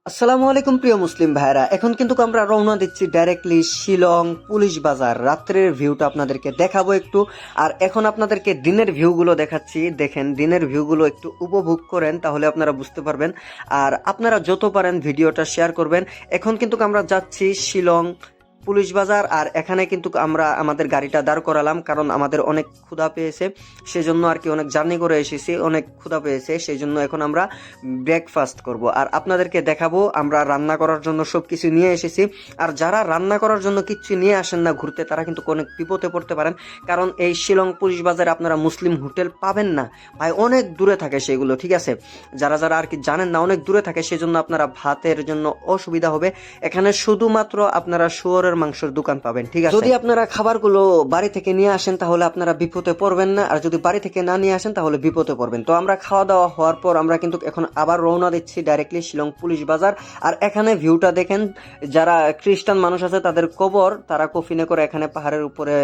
আসসালামু আলাইকুম প্রিয় মুসলিম ভাইরা, এখন কিন্তু আমরা রওনা দিচ্ছি ডাইরেক্টলি শিলং পুলিশ বাজার। রাত্রের ভিউটা আপনাদেরকে দেখাবো একটু, আর এখন আপনাদেরকে দিনের ভিউগুলো দেখাচ্ছি। দেখেন, দিনের ভিউগুলো একটু উপভোগ করেন, তাহলে আপনারা বুঝতে পারবেন। আর আপনারা যত পারেন ভিডিওটা শেয়ার করবেন। এখন কিন্তু আমরা যাচ্ছি শিলং পুলিশ বাজার, আর এখানে কিন্তু আমরা আমাদের গাড়িটা দাঁড় করালাম, কারণ আমাদের অনেক ক্ষুধা পেয়েছে, সেজন্য আর কি অনেক জার্নি করে এসেছি, অনেক ক্ষুধা পেয়েছে, সেই জন্য এখন আমরা ব্রেকফাস্ট করব। আর আপনাদেরকে দেখাবো আমরা রান্না করার জন্য সব কিছু নিয়ে এসেছি। আর যারা রান্না করার জন্য কিচ্ছু নিয়ে আসেন না ঘুরতে, তারা কিন্তু অনেক বিপদে পড়তে পারেন, কারণ এই শিলং পুলিশ বাজারে আপনারা মুসলিম হোটেল পাবেন না ভাই, অনেক দূরে থাকে সেগুলো, ঠিক আছে? যারা যারা আর কি জানেন না, অনেক দূরে থাকে, সেজন্য আপনারা ভাতের জন্য অসুবিধা হবে। এখানে শুধুমাত্র আপনারা শুয়োরের মাংসের দোকান পাবেন, ঠিক আছে? যদি আপনারা খাবারগুলো বাড়ি থেকে নিয়ে আসেন তাহলে আপনারা বিপদে পড়বেন না, আর যদি বাড়ি থেকে না নিয়ে আসেন তাহলে বিপদে পড়বেন। তো আমরা খাওয়া দাওয়া হওয়ার পর আমরা কিন্তু এখন আবার রওনা দিচ্ছি ডাইরেক্টলি শিলং পুলিশ বাজার। আর এখানে ভিউটা দেখেন, যারা খ্রিস্টান মানুষ আছে তাদের কবর তারা কফিনে করে এখানে পাহাড়ের উপরে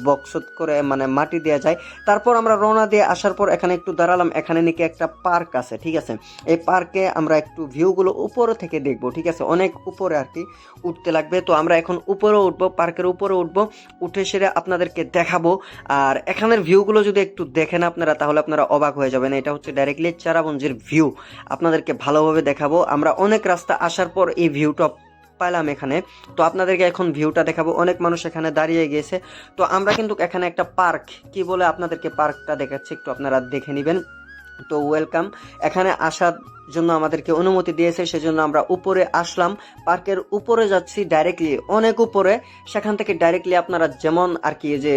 বক্সত করে মানে মাটি দেওয়া যায়। তারপর আমরা রওনা দিয়ে আসার পর এখানে একটু দাঁড়ালাম, এখানে নাকি একটা পার্ক আছে, ঠিক আছে? এই পার্কে আমরা একটু ভিউগুলো উপর থেকে দেখবো, ঠিক আছে? অনেক উপরে আর কি উঠতে লাগবে। তো আমরা এখন উপরে উঠবো, পার্কের উপরে উঠবো, উঠে সেরে আপনাদেরকে দেখাবো। আর এখানের ভিউগুলো যদি একটু দেখেন আপনারা, তাহলে আপনারা অবাক হয়ে যাবেন। এটা হচ্ছে ডাইরেক্টলি চেরাপুঞ্জির ভিউ, আপনাদেরকে ভালোভাবে দেখাবো। আমরা অনেক রাস্তা আসার পর এই ভিউটা পাইলাম এখানে, তো আপনাদেরকে এখন ভিউটা দেখাবো। অনেক মানুষ এখানে দাঁড়িয়ে গিয়েছে। তো আমরা কিন্তু এখানে একটা পার্ক, কি বলে আপনাদেরকে পার্কটা দেখাচ্ছি, একটু আপনারা দেখে নেবেন। তো ওয়েলকাম, এখানে আসার জন্য আমাদেরকে অনুমতি দিয়েছে, সেজন্য আমরা উপরে আসলাম। পার্কের উপরে যাচ্ছি ডাইরেক্টলি, অনেক উপরে। সেখান থেকে ডাইরেক্টলি আপনারা যেমন আর কি যে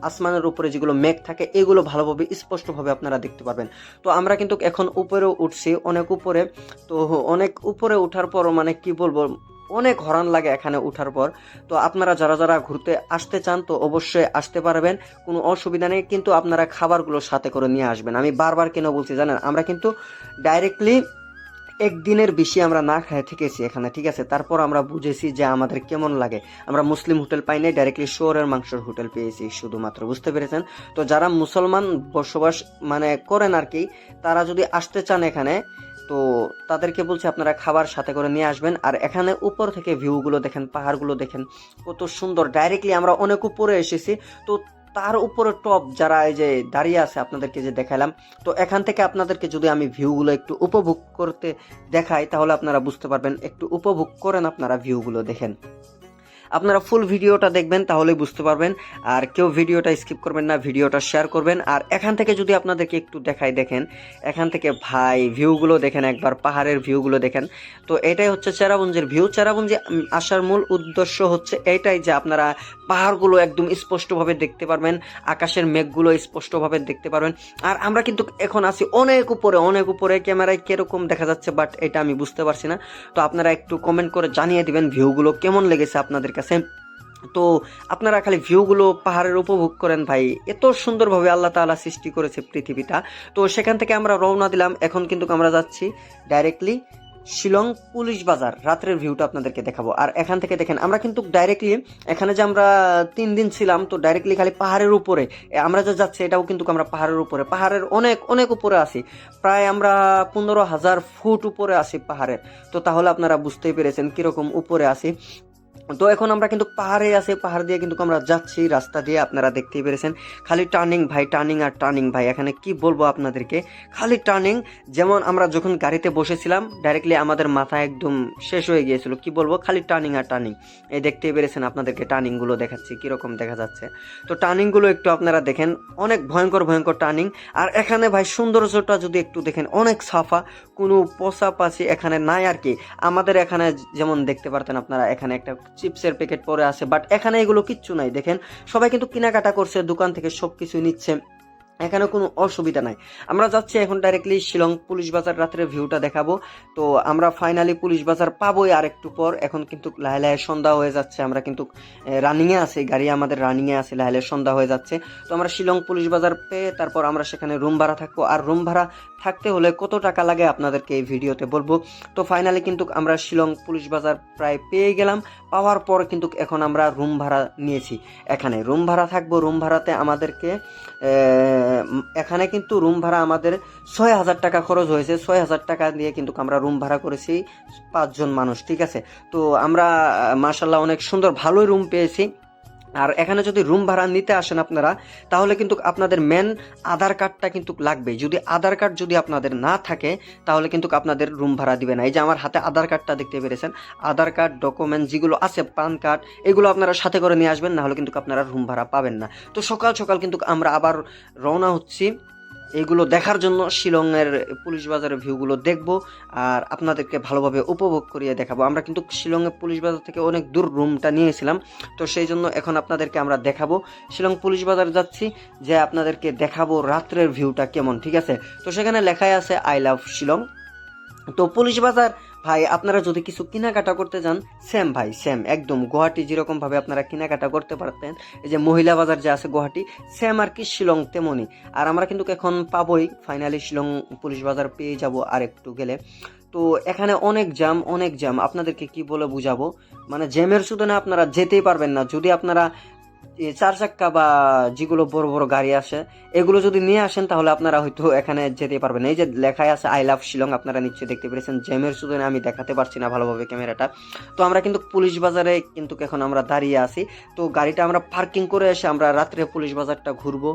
আসমানের উপরে যেগুলো মেঘ থাকে, এগুলো ভালোভাবে স্পষ্টভাবে আপনারা দেখতে পারবেন। তো আমরা কিন্তু এখন উপরেও উঠছি, অনেক উপরে। তো অনেক উপরে উঠার পর মানে কি বলবো, অনেক হরান লাগে এখানে উঠার পর। তো আপনারা যারা যারা ঘুরতে আসতে চান তো অবশ্যই আসতে পারবেন, কোনো অসুবিধা নেই। কিন্তু আপনারা খাবারগুলো সাথে করে নিয়ে আসবেন। আমি বারবার কেন বলছি জানেন, আমরা কিন্তু ডাইরেক্টলি একদিনের বেশি আমরা না খেয়ে থেকেছি এখানে, ঠিক আছে? তারপর আমরা বুঝেছি যে আমাদের কেমন লাগে। আমরা মুসলিম হোটেল পাই নাই, ডাইরেক্টলি শুয়োরের মাংসের হোটেল পেয়েছি শুধুমাত্র, বুঝতে পেরেছেন? তো যারা মুসলমান বসবাস মানে করেন আর কি, তারা যদি আসতে চান এখানে, তো তাদেরকে বলছি আপনারা খাবার সাথে করে নিয়ে আসবেন। আর এখানে উপর থেকে ভিউগুলো দেখেন, পাহাড়গুলো দেখেন কত সুন্দর। ডাইরেক্টলি আমরা অনেক উপরে এসেছি, তো তার উপরে টপ যারা এই যে দাঁড়িয়ে আছে আপনাদেরকে যে দেখালাম, তো এখান থেকে আপনাদেরকে যদি আমি ভিউগুলো একটু উপভোগ করতে দেখাই, তাহলে আপনারা বুঝতে পারবেন। একটু উপভোগ করেন, আপনারা ভিউগুলো দেখেন, আপনারা ফুল ভিডিওটা দেখবেন তাহলেই বুঝতে পারবেন। আর কেউ ভিডিওটা স্কিপ করবেন না, ভিডিওটা শেয়ার করবেন। আর এখান থেকে যদি আপনাদেরকে একটু দেখাই, দেখেন এখান থেকে ভাই ভিউগুলো দেখেন, একবার পাহাড়ের ভিউগুলো দেখেন। তো এটাই হচ্ছে চেরাপুঞ্জির ভিউ। চেরাপুঞ্জি আসার মূল উদ্দেশ্য হচ্ছে এইটাই যে আপনারা পাহাড়গুলো একদম স্পষ্টভাবে দেখতে পারবেন, আকাশের মেঘগুলো স্পষ্টভাবে দেখতে পারবেন। আর আমরা কিন্তু এখন আছি অনেক উপরে, অনেক উপরে। ক্যামেরায় কিরকম দেখা যাচ্ছে বাট এটা আমি বুঝতে পারছি না। তো আপনারা একটু কমেন্ট করে জানিয়ে দিবেন ভিউগুলো কেমন লেগেছে আপনাদের কাছে। তো আপনারা খালি ভিউগুলো পাহাড়ের উপভোগ করেন ভাই, এত সুন্দরভাবে আল্লাহ তাআলা সৃষ্টি করেছে পৃথিবীটা। তো সেখান থেকে আমরা রওনা দিলাম, এখন কিন্তু আমরা যাচ্ছি ডাইরেক্টলি শিলং পুলিশ বাজার। রাত্রের ভিউটা আপনাদেরকে দেখাবো। আর এখান থেকে দেখেন, আমরা কিন্তু ডাইরেক্টলি এখানে যে আমরা 3 দিন ছিলাম, তো ডাইরেক্টলি খালি পাহাড়ের উপরে আমরা যে যাচ্ছি, এটাও কিন্তু আমরা পাহাড়ের উপরে, পাহাড়ের অনেক অনেক উপরে আছি। প্রায় আমরা 15,000 ফুট উপরে আছি পাহাড়ের। তো তাহলে আপনারা বুঝতেই পেরেছেন কিরকম উপরে আছি। তো এখন আমরা কিন্তু পাহাড়ে আছি, পাহাড় দিয়ে কিন্তু আমরা যাচ্ছি, রাস্তা দিয়ে আপনারা দেখতেই পেরেছেন। খালি টার্নিং ভাই, টার্নিং আর টার্নিং ভাই, এখানে কি বলবো আপনাদেরকে, খালি টার্নিং। যেমন আমরা যখন গাড়িতে বসেছিলাম, ডাইরেক্টলি আমাদের মাথা একদম শেষ হয়ে গিয়েছিল, কি বলবো, খালি টার্নিং আর টার্নিং। এই দেখতেই পেরেছেন, আপনাদেরকে টার্নিংগুলো দেখাচ্ছি কিরকম দেখা যাচ্ছে। তো টার্নিংগুলো একটু আপনারা দেখেন, অনেক ভয়ঙ্কর ভয়ঙ্কর টার্নিং। আর এখানে ভাই সৌন্দর্যটা যদি একটু দেখেন, অনেক সাফা, কোনো পচাপাচি এখানে নাই আর কি। আমাদের এখানে যেমন দেখতে পারতেন আপনারা, এখানে একটা চিপসের প্যাকেট পরে আছে, বাট এখানে এগুলো কিচ্ছু নাই। দেখেন সবাই কিন্তু কেনাকাটা করছে, দোকান থেকে সবকিছু নিচ্ছে, এখানে কোনো অসুবিধা নাই। আমরা যাচ্ছি এখন ডাইরেক্টলি শিলং পুলিশ বাজার, রাত্রের ভিউটা দেখাবো। তো আমরা ফাইনালি পুলিশ বাজার পাবোই আর একটু পর। এখন কিন্তু লাহে লাহে সন্ধ্যা হয়ে যাচ্ছে, আমরা কিন্তু রানিংয়ে আছি, গাড়ি আমাদের রানিংয়ে আছে, লাহে লাহে সন্ধ্যা হয়ে যাচ্ছে। তো আমরা শিলং পুলিশ বাজার পেয়ে তারপর আমরা সেখানে রুম ভাড়া থাকবো। আর রুম ভাড়া থাকতে হলে কত টাকা লাগে আপনাদেরকে এই ভিডিওতে বলবো। তো ফাইনালি কিন্তু আমরা শিলং পুলিশ বাজার প্রায় পেয়ে গেলাম। পাওয়ার পর কিন্তু এখন আমরা রুম ভাড়া নিয়েছি। এখানে রুম ভাড়া থাকবো, রুম ভাড়াতে আমাদেরকে এখানে কিন্তু রুম ভাড়া আমাদের 6,000 টাকা খরচ হয়েছে। 6,000 টাকা দিয়ে কিন্তু আমরা রুম ভাড়া করেছি 5 জন মানুষ, ঠিক আছে। তো আমরা মাশাল্লাহ অনেক সুন্দর ভালোই রুম পেয়েছি। আর এখানে যদি রুম ভাড়া নিতে আসেন আপনারা, তাহলে কিন্তু আপনাদের মেন আধার কার্ডটা কিন্তু লাগবে। যদি আধার কার্ড যদি আপনাদের না থাকে, তাহলে কিন্তু আপনাদের রুম ভাড়া দিবে না। এই যে আমার হাতে আধার কার্ডটা দেখতে পেরেছেন, আধার কার্ড ডকুমেন্ট যেগুলো আছে, পান কার্ড, এগুলো আপনারা সাথে করে নিয়ে আসবেন, না হলে কিন্তু আপনারা রুম ভাড়া পাবেন না। তো সকাল সকাল কিন্তু আমরা আবার রওনা হচ্ছি এগুলো দেখার জন্য। শিলংয়ের পুলিশ বাজারের ভিউগুলো দেখব আর আপনাদেরকে ভালোভাবে উপভোগ করিয়ে দেখাবো। আমরা কিন্তু শিলংয়ের পুলিশ বাজার থেকে অনেক দূর রুমটা নিয়েছিলাম, তো সেই জন্য এখন আপনাদেরকে আমরা দেখাবো। শিলং পুলিশ বাজার যাচ্ছি, যে আপনাদেরকে দেখাবো রাত্রের ভিউটা কেমন, ঠিক আছে। তো সেখানে লেখাই আছে আই লাভ শিলং। তো পুলিশ বাজার ভাই, আপনারা যদি কিছু কেনাকাটা করতে যান, সেম ভাই সেম একদম গুয়াহাটি যেরকম ভাবে আপনারা কেনাকাটা করতে পারতেন, এই যে মহিলা বাজার যে আছে গুয়াহাটি, সেম আর কি শিলং তেমনই। আর আমরা কিন্তু এখন পাবোই, ফাইনালি শিলং পুলিশ বাজার পেয়ে যাব আর একটু গেলে। তো এখানে অনেক জ্যাম, অনেক জ্যাম, আপনাদেরকে কি বলে বুঝাবো, মানে জ্যামের শুধু না আপনারা যেতেই পারবেন না। যদি আপনারা 4 চাক্কা বা যেগুলো বড় বড় গাড়ি আসে, এগুলো যদি নিয়ে আসেন, তাহলে আপনারা হয়তো এখানে যেতে পারবেন। এই যে লেখায় আছে আই লাভ শিলং, আপনারা নিশ্চয়ই দেখতে পেরেছেন। জ্যামের শুধু আমি দেখাতে পারছি না ভালোভাবে ক্যামেরাটা। তো আমরা কিন্তু পুলিশ বাজারে কিন্তু এখন আমরা দাঁড়িয়ে আছি। তো গাড়িটা আমরা পার্কিং করে এসে আমরা রাত্রে পুলিশ বাজারটা ঘুরবো,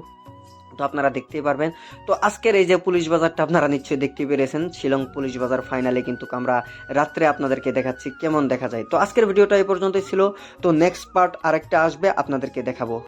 তো আপনারা দেখতেই পারবেন। তো আজকের এই যে পুলিশ বাজারটা আপনারা নিশ্চয়ই দেখতে পেরেছেন, শিলং পুলিশ বাজার ফাইনালি কিন্তু আমরা রাত্রে আপনাদেরকে দেখাচ্ছি কেমন দেখা যায়। তো আজকের ভিডিওটা এই পর্যন্তই ছিল। তো নেক্সট পার্ট আরেকটা আসবে, আপনাদেরকে দেখাবো।